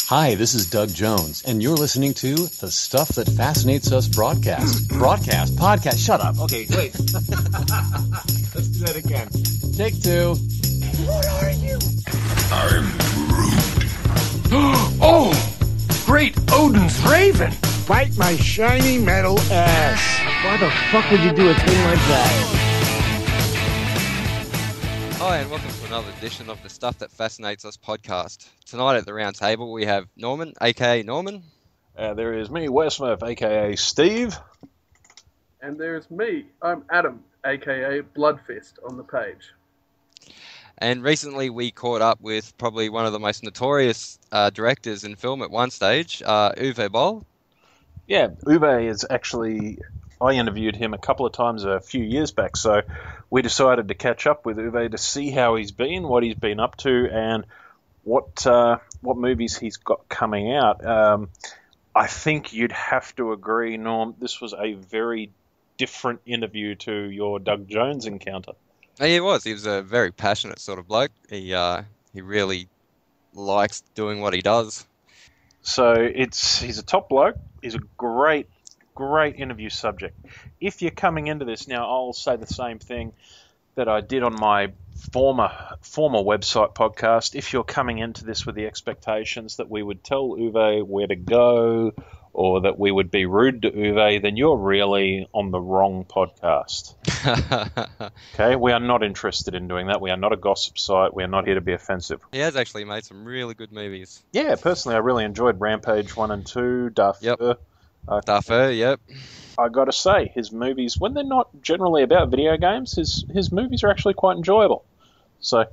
Hi, this is Doug Jones, and you're listening to The Stuff That Fascinates Us podcast. Shut up. Okay, wait. Let's do that again. Take two. What are you? I'm Groot. Oh, great Odin's Raven. Bite my shiny metal ass. Why the fuck would you do a thing like that? Hi, and welcome to another edition of the Stuff That Fascinates Us podcast. Tonight at the round table we have Norman, aka Norman. There is me, Westmurph, aka Steve. And there's me, I'm Adam, aka Bloodfist, on the page. And recently we caught up with probably one of the most notorious directors in film at one stage, Uwe Boll. Yeah, Uwe is actually... I interviewed him a couple of times a few years back, so we decided to catch up with Uwe to see how he's been, what he's been up to, and what movies he's got coming out. I think you'd have to agree, Norm, this was a very different interview to your Doug Jones encounter. He was. He was a very passionate sort of bloke. He really likes doing what he does. So he's a top bloke. He's a great interview subject. If you're coming into this now, I'll say the same thing that I did on my former website podcast. If you're coming into this with the expectations that we would tell Uwe where to go or that we would be rude to Uwe, then you're really on the wrong podcast. Okay, we are not interested in doing that. We are not a gossip site. We are not here to be offensive. He has actually made some really good movies. Yeah, personally, I really enjoyed Rampage 1 and 2, Darfur. Yep. Darfur, yep. I got to say, his movies, when they're not generally about video games, his movies are actually quite enjoyable. So,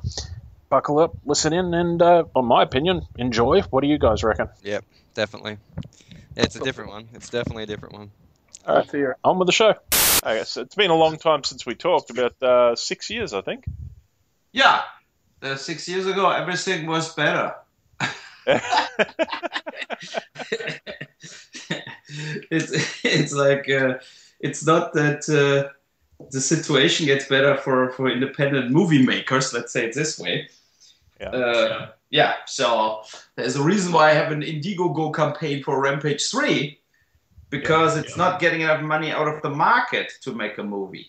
buckle up, listen in, and, on my opinion, enjoy. What do you guys reckon? Yep, definitely. Yeah, it's a different one. It's definitely a different one. All right, on with the show. I guess it's been a long time since we talked, about 6 years, I think. Yeah, 6 years ago, everything was better. It's like it's not that the situation gets better for independent movie makers. Let's say it this way. Yeah. So there's a reason why I have an Indiegogo campaign for Rampage 3 because it's not getting enough money out of the market to make a movie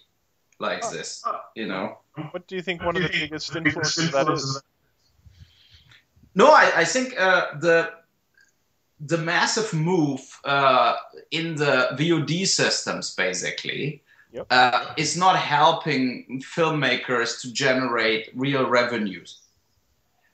like this. You know. What do you think one of the biggest influences of that is? No, I think the massive move in the VOD systems, basically, is not helping filmmakers to generate real revenues.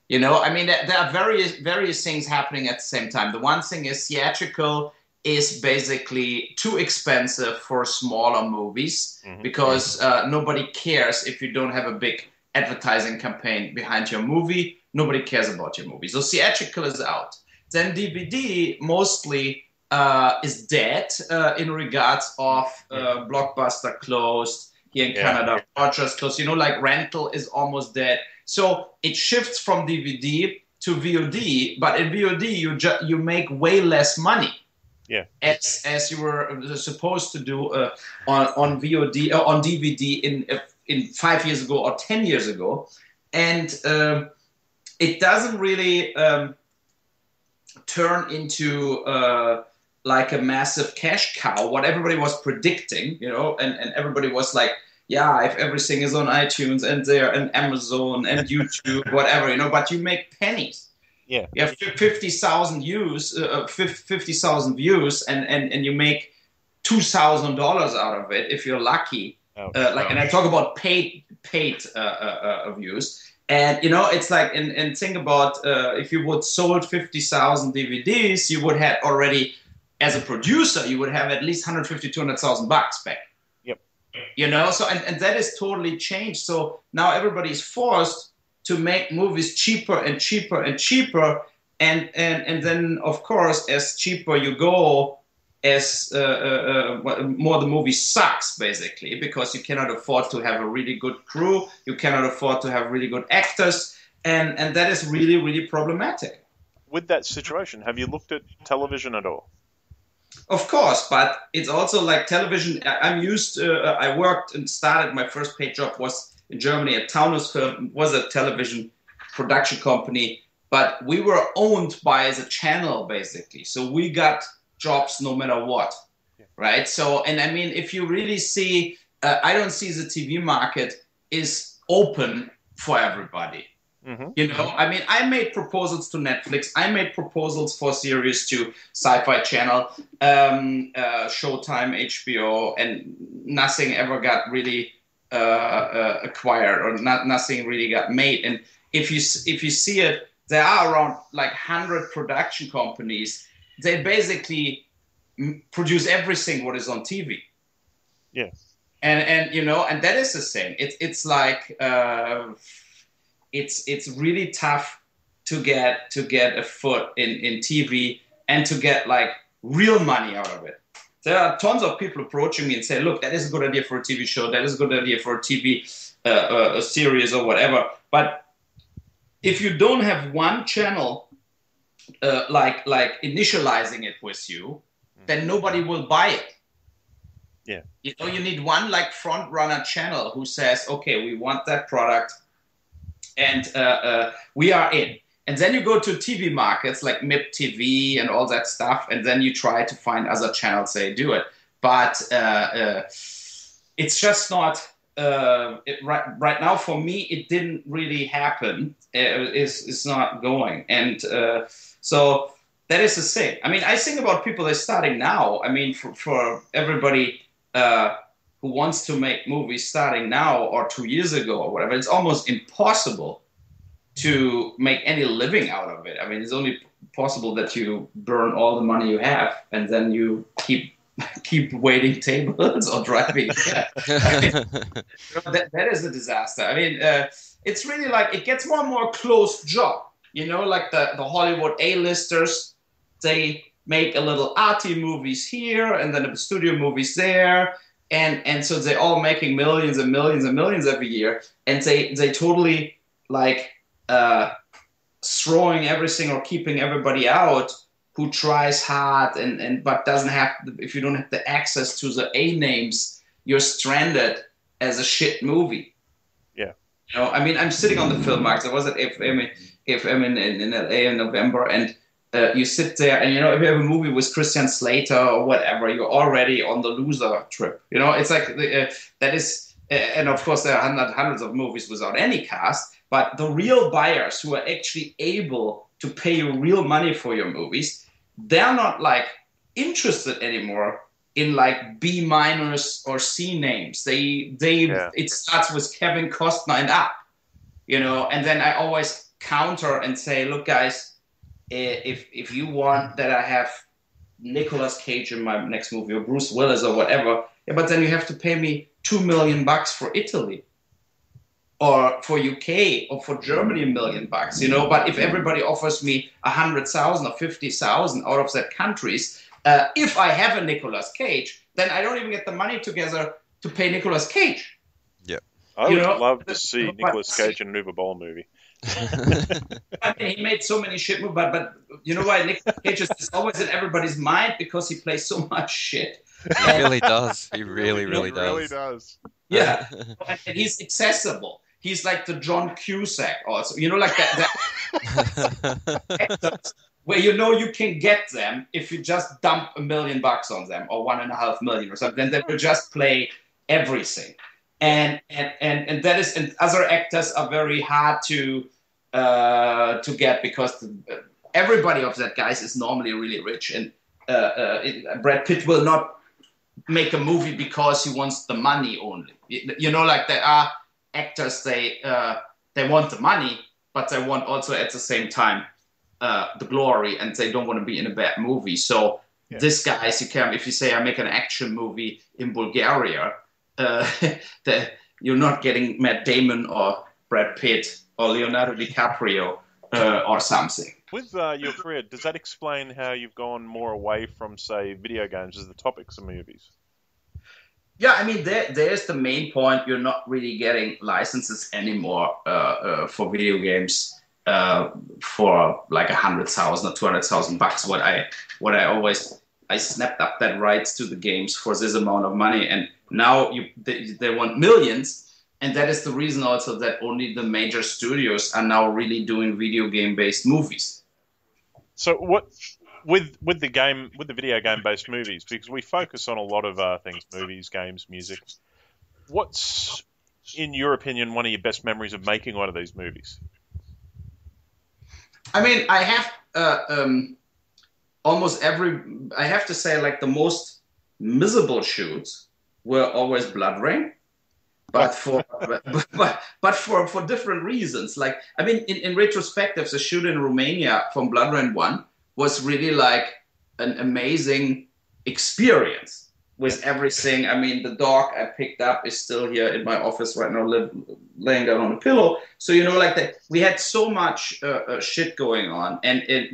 You know, I mean, there are various things happening at the same time. The one thing is theatrical is basically too expensive for smaller movies because nobody cares if you don't have a big advertising campaign behind your movie. Nobody cares about your movie. So theatrical is out. Then DVD mostly is dead in regards of Blockbuster closed here in Canada. Rogers closed. You know, like rental is almost dead. So it shifts from DVD to VOD, but in VOD you make way less money. Yeah. As you were supposed to do on VOD on DVD in 5 years ago or 10 years ago, and it doesn't really turn into like a massive cash cow, what everybody was predicting, you know, and everybody was like, yeah, if everything is on iTunes and there and Amazon and YouTube, whatever, you know, but you make pennies. Yeah. You have 50,000 views, 50,000 views, and you make $2,000 out of it if you're lucky. And I talk about paid views. And, you know, it's like, and think about if you would sold 50,000 DVDs, you would have already, as a producer, you would have at least 150, 200,000 bucks back. Yep. You know, so, and that is totally changed. So now everybody's forced to make movies cheaper and cheaper and cheaper. And then, of course, as cheaper you go, as more the movie sucks, basically, because you cannot afford to have a really good crew, you cannot afford to have really good actors, and that is really, really problematic. With that situation, have you looked at television at all? Of course, but it's also like television. I'm used to, I worked and started, my first paid job was in Germany at Taunus Film, was a television production company but we were owned by the channel basically. So we got jobs no matter what, right? So, and I mean, if you really see, I don't see the TV market is open for everybody. You know, I mean, I made proposals to Netflix. I made proposals for series to Sci-Fi Channel, Showtime, HBO, and nothing ever got really acquired, or nothing really got made. And if you see it, there are around like 100 production companies. They basically produce everything what is on TV. Yes. And you know, and that is the thing. It's like it's really tough to get a foot in TV and to get like real money out of it. There are tons of people approaching me and say, "Look, that is a good idea for a TV show. That is a good idea for a TV a series or whatever." But if you don't have one channel like initializing it with you, then nobody will buy it. Yeah. You know, you need one like front runner channel who says, "Okay, we want that product, and we are in." And then you go to TV markets like MIP TV and all that stuff, and then you try to find other channels that do it. But it's just not right now for me. It didn't really happen. It's not going, and so that is the thing. I mean, I think about people that are starting now. I mean, for everybody who wants to make movies starting now or 2 years ago or whatever, it's almost impossible to make any living out of it. I mean, it's only possible that you burn all the money you have and then you keep waiting tables or driving. That is a disaster. I mean, it's really like it gets more and more closed job. You know, like the Hollywood A-listers, they make a little arty movies here and then the studio movies there. And so they're all making millions and millions and millions every year. And they totally like throwing everything or keeping everybody out who tries hard and but doesn't have, if you don't have the access to the A names, you're stranded as a shit movie. Yeah. You know, I mean, I'm sitting on the film market. I was at FM in LA in November, and you sit there and, you know, if you have a movie with Christian Slater or whatever, you're already on the loser trip. You know, it's like that is, and of course there are hundreds of movies without any cast, but the real buyers who are actually able to pay you real money for your movies, they're not like interested anymore in like B minus or C names. It starts with Kevin Costner and up, you know, and then I always counter and say, look guys, if you want that I have Nicolas Cage in my next movie or Bruce Willis or whatever, yeah, but then you have to pay me $2 million for Italy or for UK or for Germany $1 million, you know. But if everybody offers me 100,000 or 50,000 out of that countries, if I have a Nicolas Cage, then I don't even get the money together to pay Nicolas Cage. Yeah, I would love to see Nicolas Cage in an Uwe Boll movie. I mean, he made so many shit movies, but you know why Nicolas Cage is always in everybody's mind? Because he plays so much shit. He really does. He really does. Really does. Yeah, and he's accessible. He's like the John Cusack also. You know, like that actors where you know you can get them if you just dump $1 million on them or $1.5 million or something. Then they will just play everything. And that is, and other actors are very hard to get because everybody of that guys is normally really rich, and Brad Pitt will not make a movie because he wants the money only. You know, like there are actors, they want the money, but they want also at the same time the glory, and they don't want to be in a bad movie. So this guys, you can, if you say I make an action movie in Bulgaria, you're not getting Matt Damon or Brad Pitt or Leonardo DiCaprio or something. With your career, does that explain how you've gone more away from, say, video games as the topics of movies? Yeah, I mean, there's the main point. You're not really getting licenses anymore for video games for like 100,000 or 200,000 bucks. What I always, I snapped up that rights to the games for this amount of money, and now they want millions. And that is the reason also that only the major studios are now really doing video game-based movies. So what with the video game-based movies, because we focus on a lot of things, movies, games, music. What's, in your opinion, one of your best memories of making one of these movies? I mean, I have I have to say, like, the most miserable shoots were always Blood Rain. But for for different reasons. Like, I mean, in retrospective, the shoot in Romania from Blood Rain 1 was really like an amazing experience with everything. I mean, the dog I picked up is still here in my office right now, laying down on a pillow. So, you know, like that, we had so much shit going on.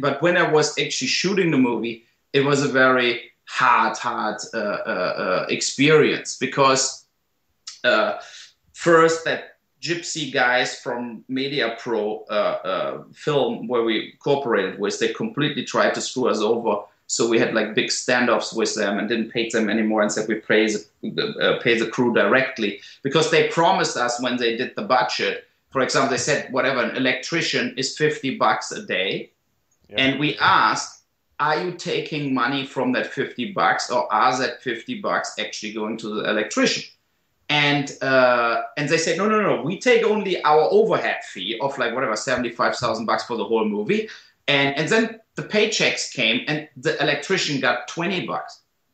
But when I was actually shooting the movie, it was a very hard experience because first, that gypsy guys from Media Pro film where we cooperated with, they completely tried to screw us over. So we had like big standoffs with them and didn't pay them anymore and said we pay the crew directly, because they promised us when they did the budget. For example, they said whatever, an electrician is $50 a day. Yeah. And we asked, are you taking money from that $50 or are that $50 actually going to the electrician? And they said, no, we take only our overhead fee of like whatever, $75,000 for the whole movie. And then the paychecks came and the electrician got $20.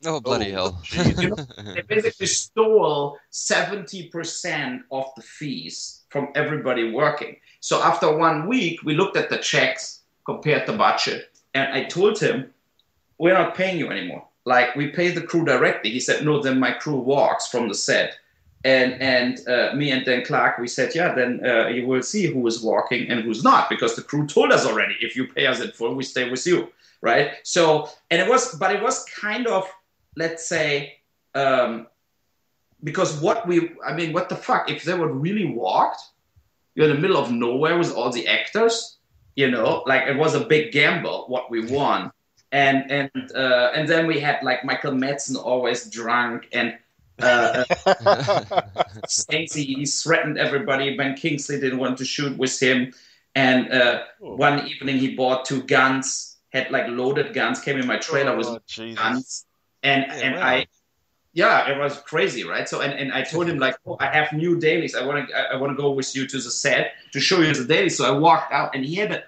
Oh, bloody hell. You know, they basically stole 70% of the fees from everybody working. So after 1 week, we looked at the checks, compared the budget, and I told him, we're not paying you anymore. Like, we pay the crew directly. He said, no, then my crew walks from the set. And me and Dan Clark, we said, yeah, then you will see who is walking and who's not, because the crew told us already, if you pay us in full, we stay with you, right? So, and it was kind of, let's say, because what the fuck, if they would really walked, you're in the middle of nowhere with all the actors, you know, like it was a big gamble what we won. And then we had like Michael Madsons always drunk and he threatened everybody. Ben Kingsley didn't want to shoot with him, and one evening he bought 2 guns, had like loaded guns, came in my trailer with guns, and wow. It was crazy, right? So and I told him like, oh, I have new dailies. I want to go with you to the set to show you the dailies. So I walked out, and he had a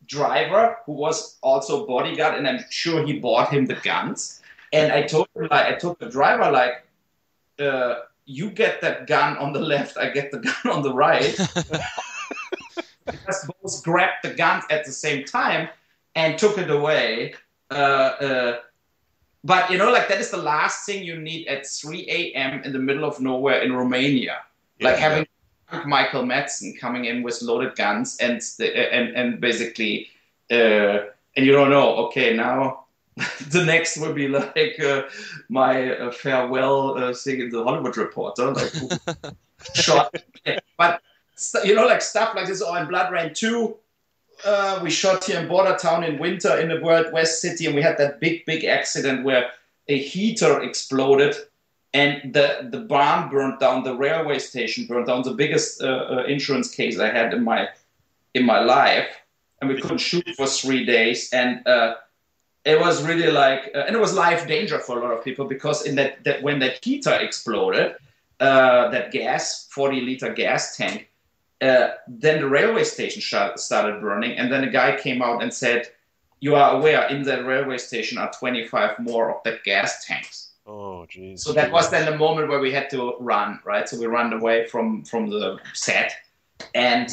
driver who was also bodyguard, and I'm sure he bought him the guns. And I told the driver like, you get that gun on the left, I get the gun on the right. Just both grabbed the guns at the same time and took it away. But, you know, like that is the last thing you need at 3 a.m. in the middle of nowhere in Romania. Yeah, like having Michael Madsons coming in with loaded guns and basically, and you don't know, okay, now the next will be like my farewell thing in the Hollywood Reporter, like shot. But you know, like stuff like this. Or in Blood Rain 2, we shot here in Border Town in winter in the World West City, and we had that big accident where a heater exploded and the barn burned down, the railway station burned down. The biggest insurance case I had in my life, and we couldn't shoot for 3 days, and it was really like, and it was life danger for a lot of people, because in that when that heater exploded, that 40-liter gas tank, then the railway station started burning, and then a guy came out and said, you are aware in that railway station are 25 more of that gas tanks. Oh, jeez. So that was then the moment where we had to run, right? So we ran away from the set, and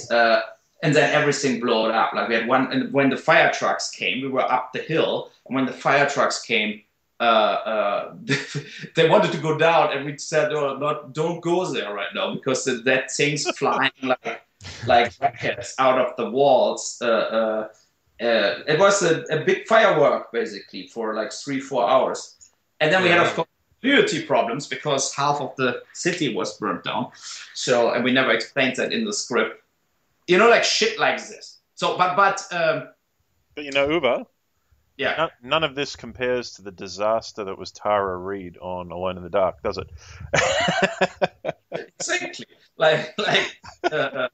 then everything blew up. Like we had one, and when the fire trucks came, we were up the hill, and when the fire trucks came, they wanted to go down, and we said, "Oh, don't go there right now, because that thing's flying like rockets out of the walls." It was a big firework basically for like 3-4 hours, and then we had of course security problems because half of the city was burnt down. So, and we never explained that in the script. You know, like shit like this. So, but you know, Uwe. Yeah. None of this compares to the disaster that was Tara Reid on Alone in the Dark, does it? Exactly. That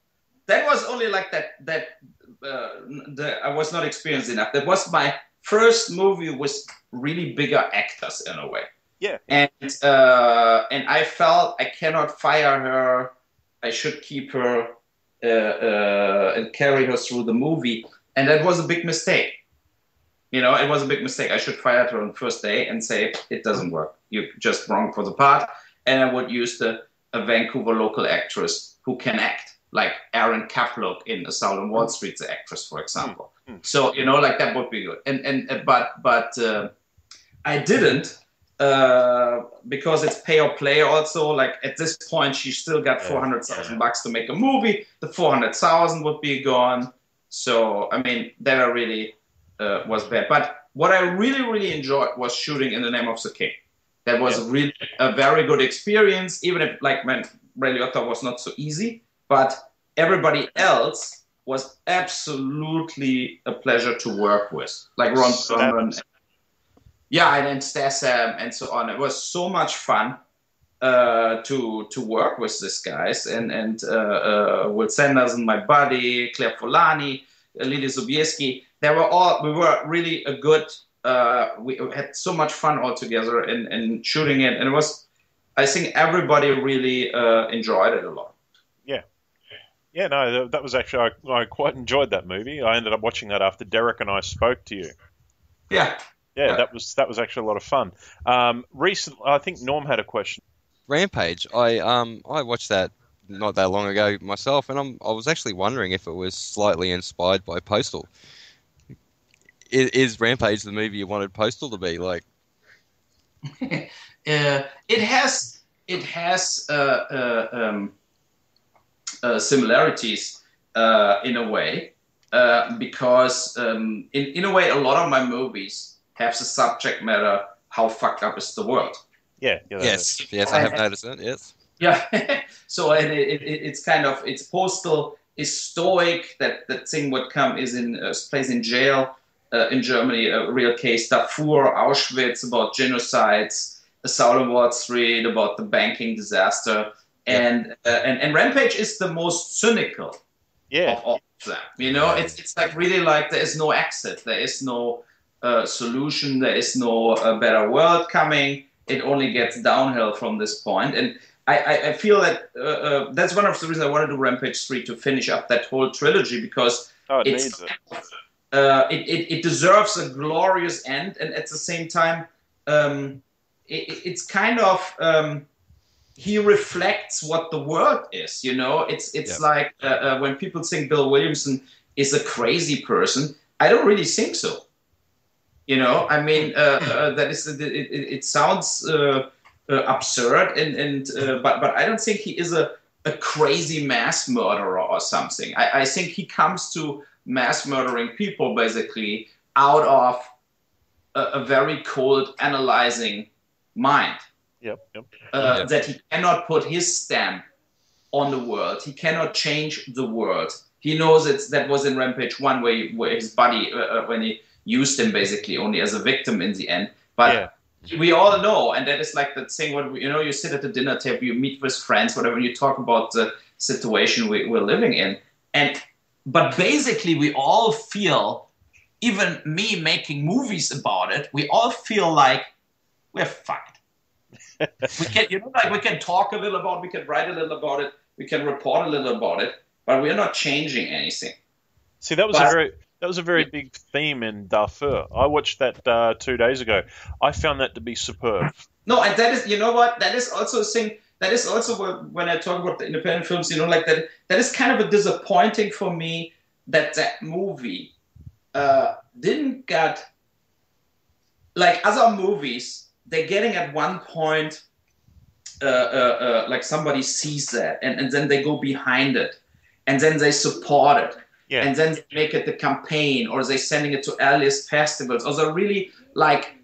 was only like that. I was not experienced enough. That was my first movie with really bigger actors in a way. Yeah. And I felt I cannot fire her. I should keep her and carry her through the movie. And that was a big mistake. It was a big mistake. I should fire her on the first day and say, it doesn't work. You're just wrong for the part. And I would use a Vancouver local actress who can act, like Erin Kaplock in Assault on Wall Street, the actress, for example. So, that would be good. But I didn't because it's pay or play also. Like at this point, she still got $400,000 to make a movie. The 400,000 would be gone. So, I mean, that really was bad. But what I really, really enjoyed was shooting In the Name of the King. That was really a very good experience, even if, like, Ray Liotta was not so easy. But everybody else was absolutely a pleasure to work with. Like Ron Perlman. And Statham and so on. It was so much fun to work with these guys. And Will Sanderson, my buddy, Claire Polani, Lily Sobieski. We were really a good, we had so much fun all together in shooting it. And it was, I think everybody really enjoyed it a lot. Yeah, no, that was actually, I quite enjoyed that movie. I ended up watching that after Derek and I spoke to you. Yeah. Yeah, that was actually a lot of fun. Recently, I think Norm had a question. Rampage. I watched that not that long ago myself, and I was actually wondering if it was slightly inspired by Postal. Is Rampage the movie you wanted Postal to be like? It has similarities in a way because in a way a lot of my movies have the subject matter how fucked up is the world. Yes, I have noticed that. Yes. Yeah. So it's kind of, it's Postal is stoic. That thing what come is in plays in jail in Germany, a real case. Darfur, Auschwitz, about genocides. Assault on Wall Street, about the banking disaster. And Rampage is the most cynical of all of them. It's like really like there is no exit, there is no solution, there is no better world coming. It only gets downhill from this point. And I feel that that's one of the reasons I wanted to do Rampage 3, to finish up that whole trilogy, because it deserves a glorious end, and at the same time, it's kind of he reflects what the world is. It's like when people think Bill Williamson is a crazy person, I don't really think so. I mean, that is it sounds absurd, but I don't think he is a crazy mass murderer or something. I think he comes to mass murdering people basically out of a very cold, analyzing mind. That he cannot put his stamp on the world. He cannot change the world. He knows that was in Rampage 1 where his buddy, when he used him basically only as a victim in the end. But we all know, and that is like that thing when you sit at the dinner table, you meet with friends, whatever, and you talk about the situation we're living in. But basically we all feel, even me making movies about it, we all feel like we're fucked. We can talk a little about it, we can write a little about it, we can report a little about it, but we're not changing anything. See, that was a very big theme in Darfur. I watched that 2 days ago. I found that to be superb. No, and that is, that is also a thing. That is also when I talk about the independent films, like that. That is kind of a disappointing for me that movie didn't get, like other movies. They're getting at one point, like somebody sees that, and then they go behind it, and then they support it. Yeah. And then they make it the campaign, or they're sending it to earliest festivals, or they're really like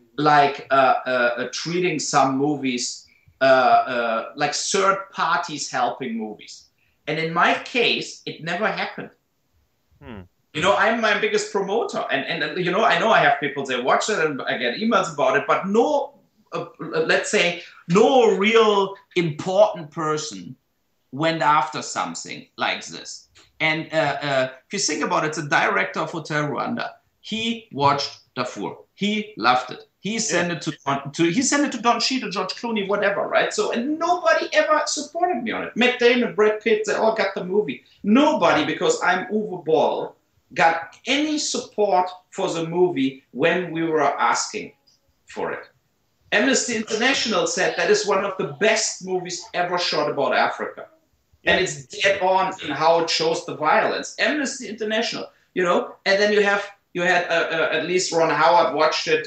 treating some movies like third parties helping movies. And in my case, it never happened. I'm my biggest promoter, and I know I have people that watch it and I get emails about it, but no, let's say no real important person went after something like this. And if you think about it, the director of Hotel Rwanda, he watched Darfur, he loved it. He sent it to Don Cheadle, George Clooney, whatever, right? So, and nobody ever supported me on it. Matt Damon, Brad Pitt, they all got the movie. Nobody, because I'm Uwe Boll, got any support for the movie when we were asking for it. Amnesty International said that is one of the best movies ever shot about Africa. And it's dead on in how it shows the violence. Amnesty International, and then you had at least Ron Howard watched it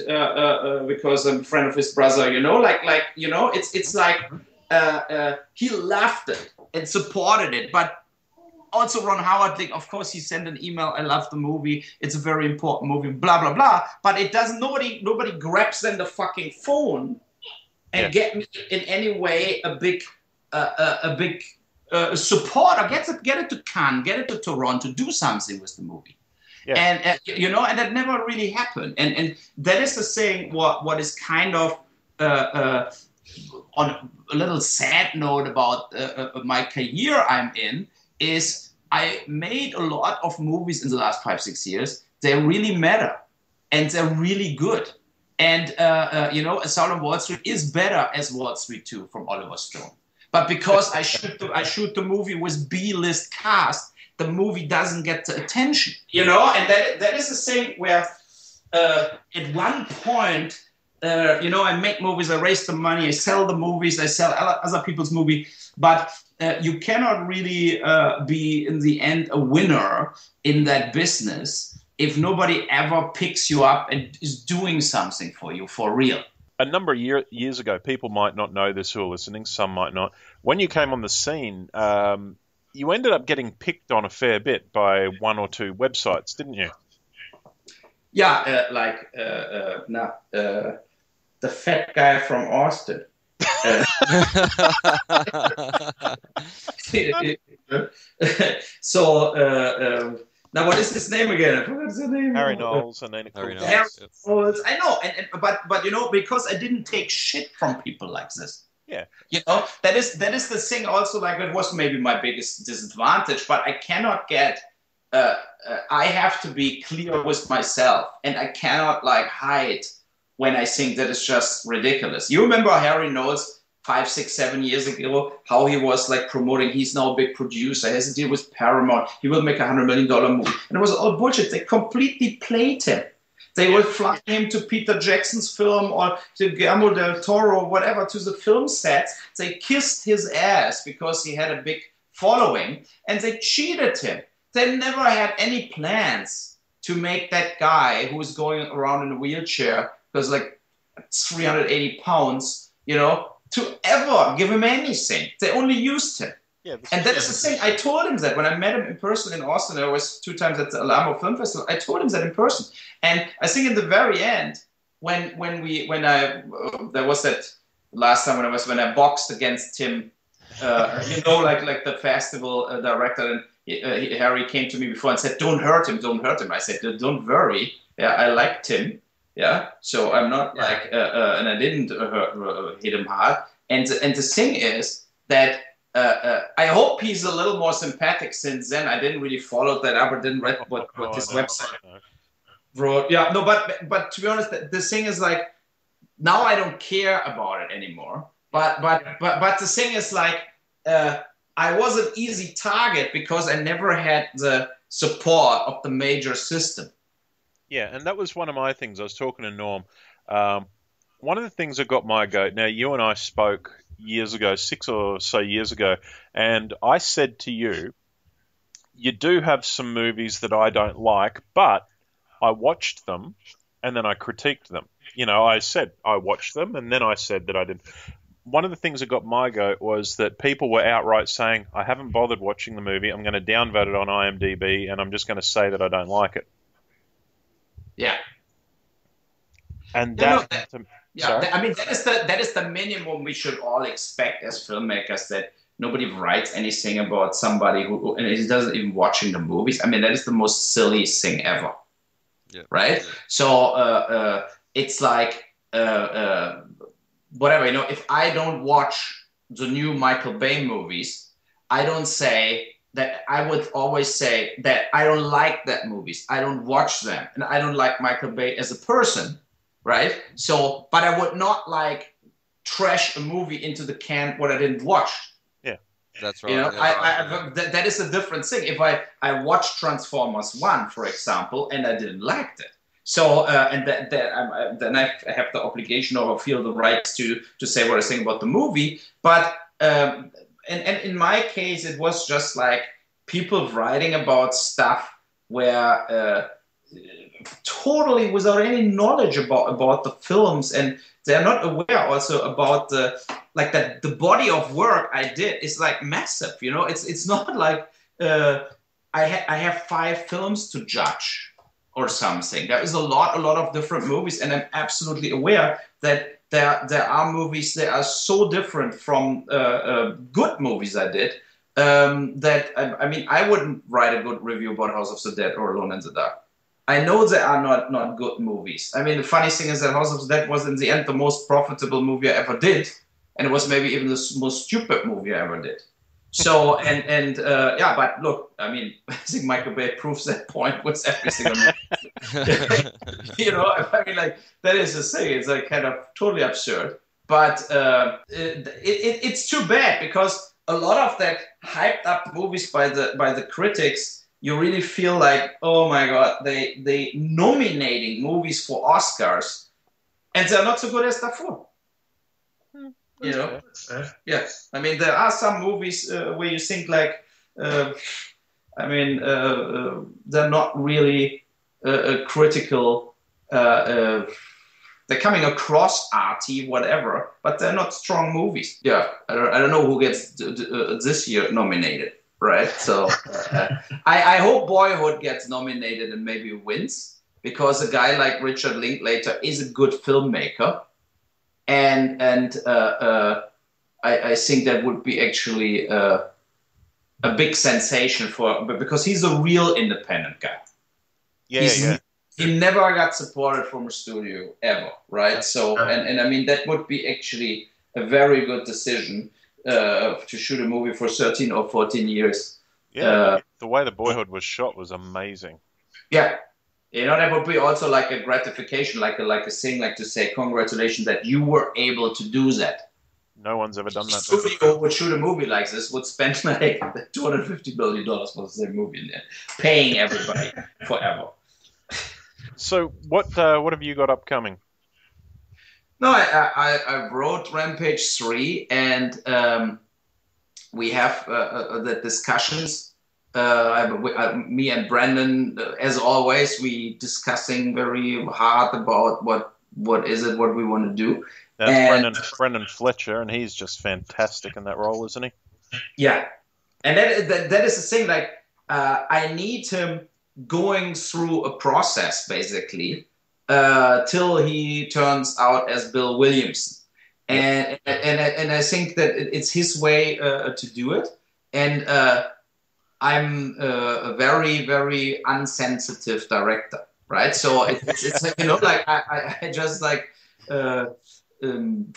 because I'm a friend of his brother. It's like he loved it and supported it. But also Ron Howard, of course, he sent an email. I love the movie. It's a very important movie. Blah blah blah. But it doesn't. Nobody grabs then the fucking phone and get me in any way a big support or get it to Cannes, get it to Toronto, do something with the movie. Yeah. And and that never really happened. And that is the thing. What is kind of on a little sad note about my career I'm in is I made a lot of movies in the last 5-6 years. They really matter, and they're really good. And Assault on Wall Street is better as Wall Street 2 from Oliver Stone. But because I shoot the movie with B-list cast, the movie doesn't get the attention, and that is the thing where at one point, I make movies, I raise the money, I sell the movies, I sell other people's movies, but you cannot really be in the end a winner in that business if nobody ever picks you up and is doing something for you for real. A number of years ago, people might not know this who are listening, some might not. When you came on the scene, you ended up getting picked on a fair bit by one or two websites, didn't you? Yeah, the fat guy from Austin. Now, what is his name again? I forgot his name. Harry Knowles, and then Harry Knowles. I know, but because I didn't take shit from people like this. Yeah. That is the thing. Also, like it was maybe my biggest disadvantage, but I cannot get. I have to be clear with myself, and I cannot hide when I think that is just ridiculous. You remember Harry Knowles 5, 6, 7 years ago, how he was promoting, he's now a big producer, he has a deal with Paramount, he will make $100 million movie. And it was all bullshit. They completely played him. They will fly him to Peter Jackson's film or to Guillermo del Toro or whatever, to the film sets. They kissed his ass because he had a big following, and they cheated him. They never had any plans to make that guy who was going around in a wheelchair, because 380 pounds, to ever give him anything. They only used him. Yeah, and that's the thing. I told him that when I met him in person in Austin. I was 2 times at the Alamo Film Festival. I told him that in person. And I think in the very end, there was that last time when I boxed against him, like the festival director, and Harry came to me before and said, "Don't hurt him, don't hurt him." I said, "Don't worry. Yeah, I liked him. Yeah, so I'm not and I didn't hit him hard. And the thing is that I hope he's a little more sympathetic since then. I didn't really follow that up or didn't read what his website wrote. Yeah, no, but to be honest, the thing is now I don't care about it anymore. But the thing is I was an easy target because I never had the support of the major system. Yeah, and that was one of my things. I was talking to Norm. One of the things that got my goat, now you and I spoke years ago, 6 or so years ago, and I said to you, you do have some movies that I don't like, but I watched them and then I critiqued them. I said I watched them and then I said that I didn't. One of the things that got my goat was that people were outright saying, I haven't bothered watching the movie, I'm going to downvote it on IMDb, and I'm just going to say that I don't like it. Yeah, and that is the minimum we should all expect as filmmakers, that Nobody writes anything about somebody who and he doesn't even watching the movies. I mean, that is the most silliest thing ever, right? So it's like whatever, if I don't watch the new Michael Bay movies, I don't say that. I would always say that I don't like that movies. I don't watch them, and I don't like Michael Bay as a person, right? So, but I would not like trash a movie into the can what I didn't watch. Yeah, that's right. That is a different thing. If I watched Transformers 1, for example, and I didn't like it, so and then I have the obligation or feel the rights to say what I think about the movie. But and in my case, it was just like people writing about stuff where totally without any knowledge about the films, and they're not aware also about the body of work I did is like massive. It's not like I have 5 films to judge or something. There is a lot of different movies, and I'm absolutely aware that there are movies that are so different from good movies I did that I mean I wouldn't write a good review about House of the Dead or Alone in the Dark. I know they are not good movies. I mean, the funny thing is that House of the Dead was in the end the most profitable movie I ever did, and it was maybe even the most stupid movie I ever did. So yeah, but look, I mean, I think Michael Bay proves that point with every single movie. I mean, like that is the thing. It's like kind of totally absurd, but it's too bad because a lot of that hyped up movies by the critics, you really feel like, oh my God, they nominating movies for Oscars, and they're not so good as Darfur. Yes. I mean, there are some movies where you think like, they're not really critical. They're coming across arty, whatever, but they're not strong movies. Yeah, I don't know who gets this year nominated, right? So I hope Boyhood gets nominated and maybe wins, because a guy like Richard Linklater is a good filmmaker. And I think that would be actually a big sensation because he's a real independent guy. He never got supported from a studio ever, right? So and I mean that would be actually a very good decision to shoot a movie for 13 or 14 years. Yeah, the way the Boyhood was shot was amazing. Yeah. That would be also like a gratification, like a thing, like to say congratulations that you were able to do that. No one's ever done that. Studio would shoot a movie like this, would spend like $250 million for the same movie in there, paying everybody forever. So what have you got upcoming? No, I wrote Rampage 3, and we have the discussions. Me and Brandon, as always, we discussing very hard about what is it, what we want to do. That's Brendan Fletcher, and he's just fantastic in that role, isn't he? Yeah, and that is the thing. Like, I need him going through a process basically till he turns out as Bill Williamson, and I think that it's his way to do it, and. I'm a very, very unsensitive director, right? So it's like, like I just like, in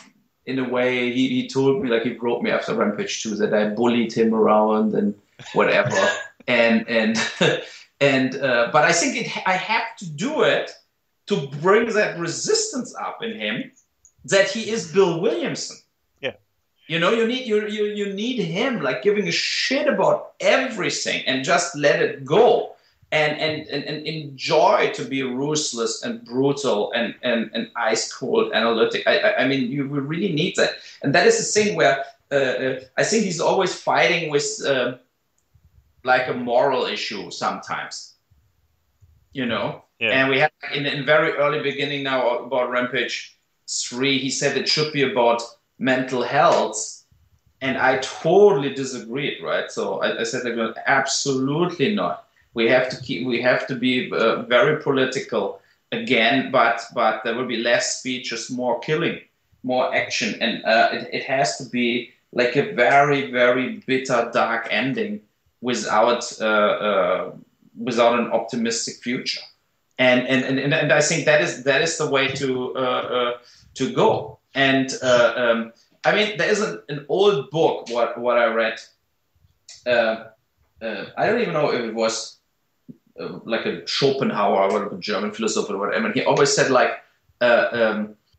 a way, he told me, like he wrote me after Rampage 2 that I bullied him around and whatever. but I think I have to do it to bring that resistance up in him that he is Bill Williamson. You need him like giving a shit about everything and just let it go and enjoy to be ruthless and brutal and ice cold analytic. I mean, you really need that, and that is the thing where I think he's always fighting with like a moral issue sometimes. And we had in very early beginning now about Rampage 3, he said it should be about mental health, and I totally disagreed, right? So I said, like, absolutely not. We have to be very political again, but there will be less speeches, more killing, more action, and it has to be like a very, very bitter, dark ending without an optimistic future. And I think that is the way to go. And I mean, there is an old book what I read. I don't even know if it was like a Schopenhauer or a German philosopher or whatever. He always said like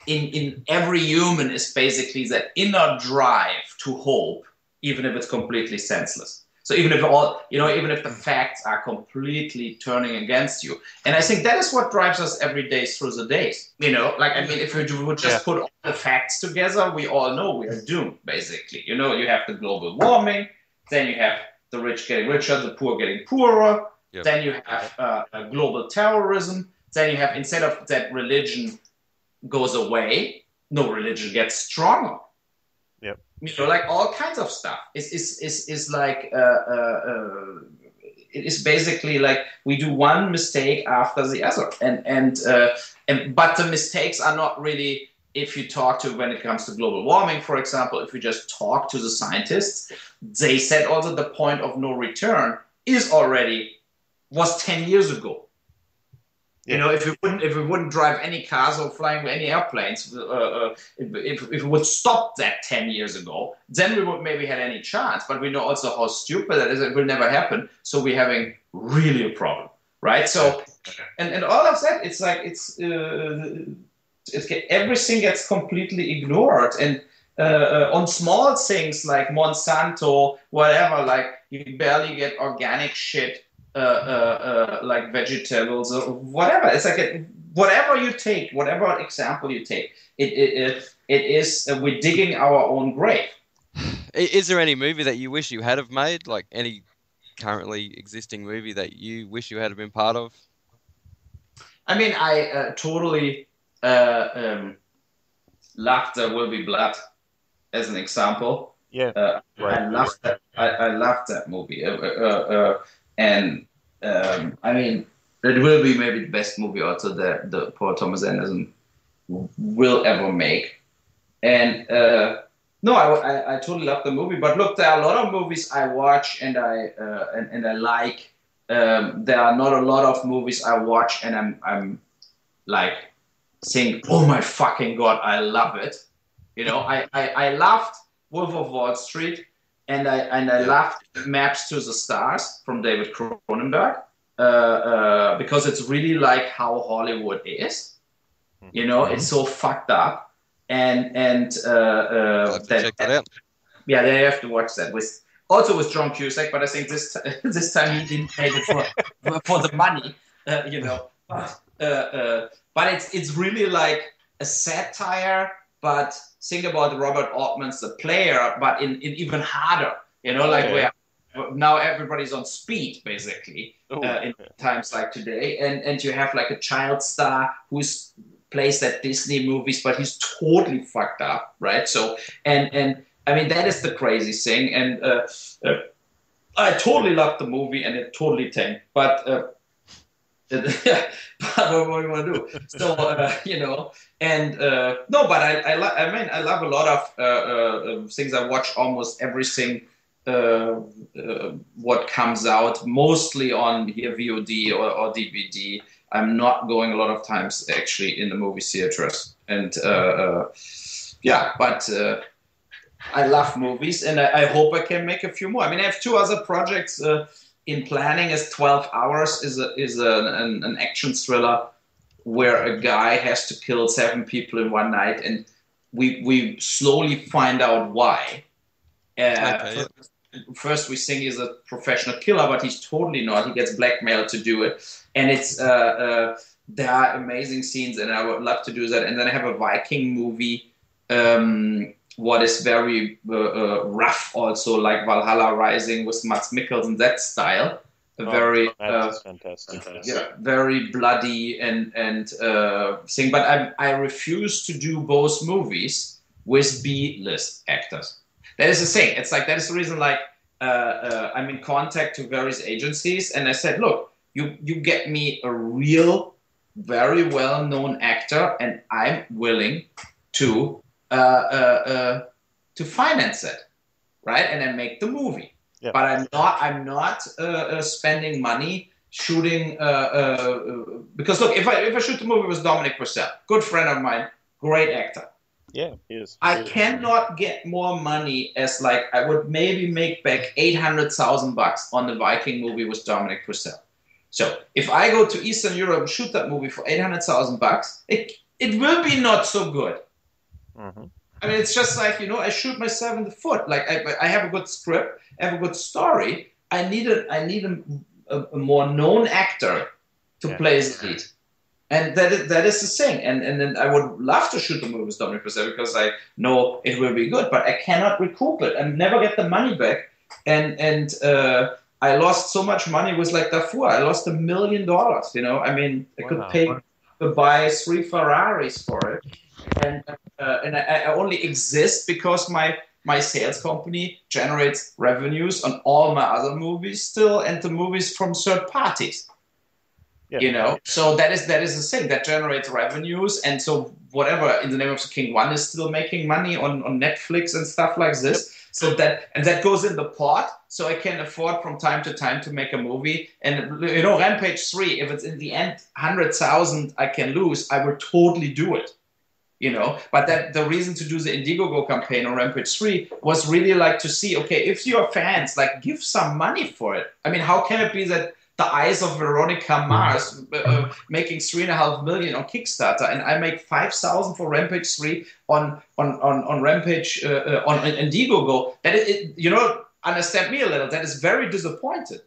in every human is basically that inner drive to hope, even if it's completely senseless. So even if even if the facts are completely turning against you, and I think that is what drives us every day through the days. Like I mean, if we would just put all the facts together, we all know we are doomed. Basically, you have the global warming, then you have the rich getting richer, the poor getting poorer. Yep. Then you have global terrorism. Then you have, instead of that religion goes away, no, religion gets stronger. Yep. Like all kinds of stuff. Is like it is basically like we do one mistake after the other, and but the mistakes are not really. If you talk to, when it comes to global warming, for example, if you just talk to the scientists, they said also the point of no return was 10 years ago. Yeah. If we wouldn't drive any cars or flying any airplanes, if we would stop that 10 years ago, then we would maybe had any chance. But we know also how stupid that is. It will never happen. So we're having really a problem, right? So, and all of that, it's like everything gets completely ignored. And on small things like Monsanto, whatever, like you barely get organic shit. Like vegetables or whatever. It's like whatever you take, whatever example you take, it is we're digging our own grave. Is there any movie that you wish you had have made, like any currently existing movie that you wish you had been part of? I mean, I totally loved There Will Be Blood as an example. Yeah, right. I loved that movie. And I mean, it will be maybe the best movie also that the Paul Thomas Anderson will ever make. And no, I totally love the movie. But look, there are a lot of movies I watch and I like. There are not a lot of movies I watch and I'm like saying, oh my fucking God, I love it. I loved Wolf of Wall Street. And I loved Maps to the Stars from David Cronenberg because it's really like how Hollywood is. It's so fucked up. And check that out. Yeah, they have to watch that with John Cusack. But I think this time he didn't pay it for the money. But it's really like a satire. But think about Robert Altman's The Player, but in even harder, where now everybody's on speed, basically, in times like today. And you have like a child star who plays that Disney movies, but he's totally fucked up, right? So, and I mean, that is the crazy thing. And I totally loved the movie and it totally tanked. But but what do you want to do? So, and no, but I love a lot of things. I watch almost everything what comes out, mostly on here VOD or DVD. I'm not going a lot of times actually in the movie theaters, and but I love movies, and I hope I can make a few more. I mean, I have two other projects in planning. Is 12 Hours is an action thriller where a guy has to kill 7 people in one night, and we slowly find out why. First we think he's a professional killer, but he's totally not. He gets blackmailed to do it, and it's there are amazing scenes, and I would love to do that. And then I have a Viking movie, what is very rough, also like Valhalla Rising with Mads Mikkelsen, that style. Very fantastic. Very bloody and thing. But I refuse to do both movies with B-list actors. That is the thing. It's like that is the reason. Like I'm in contact to various agencies, and I said, look, you get me a real, very well-known actor, and I'm willing to finance it. right? And I make the movie. Yeah. But I'm not spending money shooting because look, if I shoot the movie with Dominic Purcell, good friend of mine, great actor. Yeah, he is. I cannot get more money as like I would maybe make back $800,000 on the Viking movie with Dominic Purcell. So if I go to Eastern Europe and shoot that movie for $800,000, it will be not so good. Mm-hmm. I mean, it's just like, I shoot myself in the foot. Like I have a good script, I have a good story. I need a more known actor to play the lead. And that is the thing. And then I would love to shoot the movie with Dominic Purcell because I know it will be good, but I cannot recoup it and never get the money back. And I lost so much money with like Darfur. I lost $1 million, I mean, I could pay to buy 3 Ferraris for it. And I only exist because my sales company generates revenues on all my other movies still and the movies from third parties. Yeah. So that is the thing that generates revenues, and so whatever In the Name of the King 1 is still making money on Netflix and stuff like this. Yep. So that goes in the pot, so I can afford from time to time to make a movie. And Rampage 3, if it's in the end 100,000 I can lose, I will totally do it. But that the reason to do the Indiegogo campaign on Rampage 3 was really like to see, okay, if you're fans, like give some money for it. I mean, how can it be that The Eyes of Veronica Mars making $3.5 million on Kickstarter, and I make 5,000 for Rampage 3 on Rampage on Indiegogo? That understand me a little. That is very disappointing.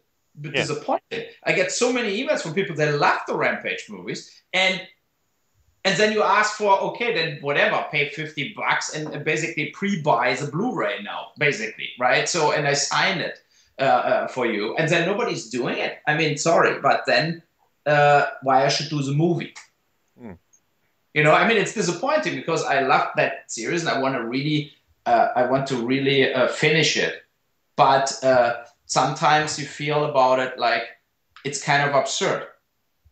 I get so many emails from people that love the Rampage movies, and then you ask for, okay, then whatever, pay $50 and basically pre-buy the Blu-ray now, basically, right? So, and I sign it for you, and then nobody's doing it. I mean, sorry, but then why I should do the movie? I mean, it's disappointing because I love that series and I want to really finish it. But sometimes you feel about it like it's kind of absurd.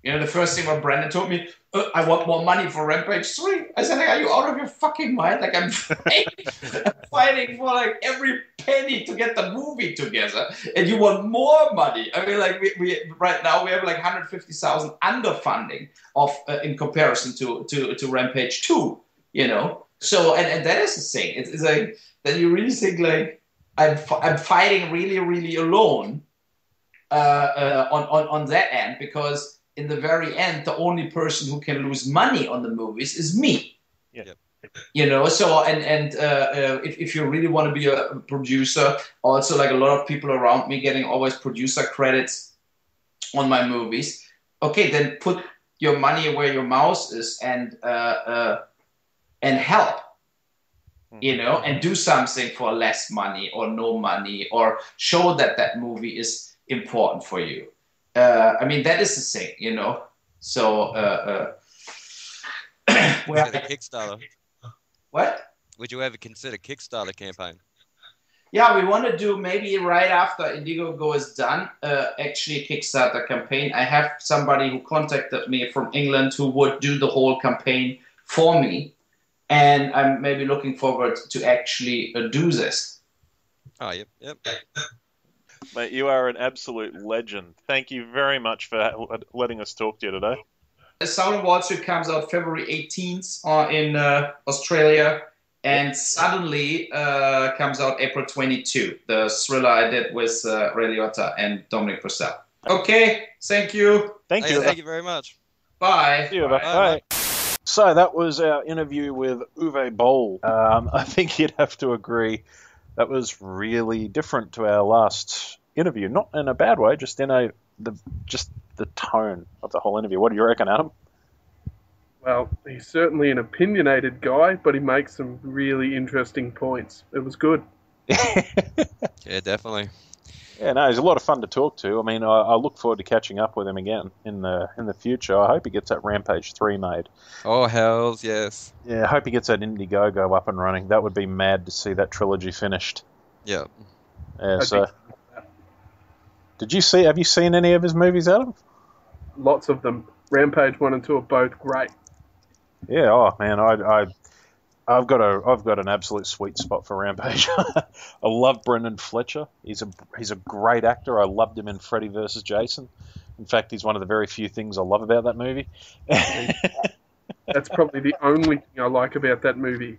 The first thing what Brandon told me, I want more money for Rampage 3. I said, are you out of your fucking mind? Like, I'm fighting for like every penny to get the movie together, and you want more money. I mean, like we right now we have like 150,000 underfunding in comparison to Rampage 2. So and that is the thing. It's like then you really think like I'm fighting really really alone on that end, because in the very end, the only person who can lose money on the movies is me. Yeah. So if you really want to be a producer, also like a lot of people around me getting always producer credits on my movies. Okay, then put your money where your mouth is and help. And do something for less money or no money, or show that movie is important for you. I mean, that is the thing, So, Kickstarter. What? Would you ever consider Kickstarter campaign? Yeah, we want to do maybe right after Indiegogo is done, actually a Kickstarter campaign. I have somebody who contacted me from England who would do the whole campaign for me, and I'm maybe looking forward to actually do this. Oh, yep. Mate, you are an absolute legend. Thank you very much for letting us talk to you today. Sound of Wall Street comes out February 18th in Australia, and Suddenly comes out April 22. The thriller I did with Ray Liotta and Dominic Purcell. Okay, thank you. Thank you. Thank you very much. Bye. See you, bye. So that was our interview with Uwe Boll. I think you'd have to agree that was really different to our last interview. Not in a bad way, just in the tone of the whole interview. What do you reckon, Adam? Well, he's certainly an opinionated guy, but he makes some really interesting points. It was good. Yeah, definitely. Yeah, no, he's a lot of fun to talk to. I mean, I look forward to catching up with him again in the future. I hope he gets that Rampage 3 made. Oh, hells, yes. Yeah, I hope he gets that Indiegogo up and running. That would be mad to see that trilogy finished. Yeah. Yeah, so... Have you seen any of his movies, Adam? Lots of them. Rampage 1 and 2 are both great. Yeah, oh man, I I've got an absolute sweet spot for Rampage. I love Brendan Fletcher. He's a great actor. I loved him in Freddy vs. Jason. In fact, he's one of the very few things I love about that movie. That's probably the only thing I like about that movie.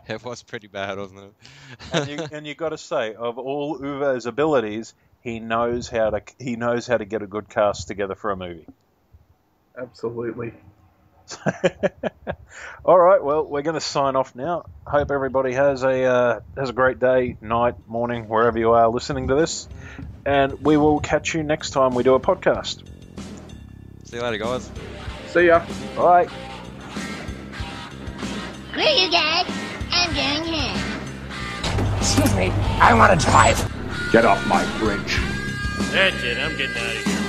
It was pretty bad, wasn't it? And you got to say, of all Uwe's abilities, he knows how to get a good cast together for a movie. Absolutely. All right, well, we're going to sign off now. Hope everybody has a great day, night, morning, wherever you are listening to this, and we will catch you next time we do a podcast. See you later, guys. See ya. Bye. Screw you guys. I'm going home. Excuse me, I want to drive. Get off my bridge. That's it, I'm getting out of here.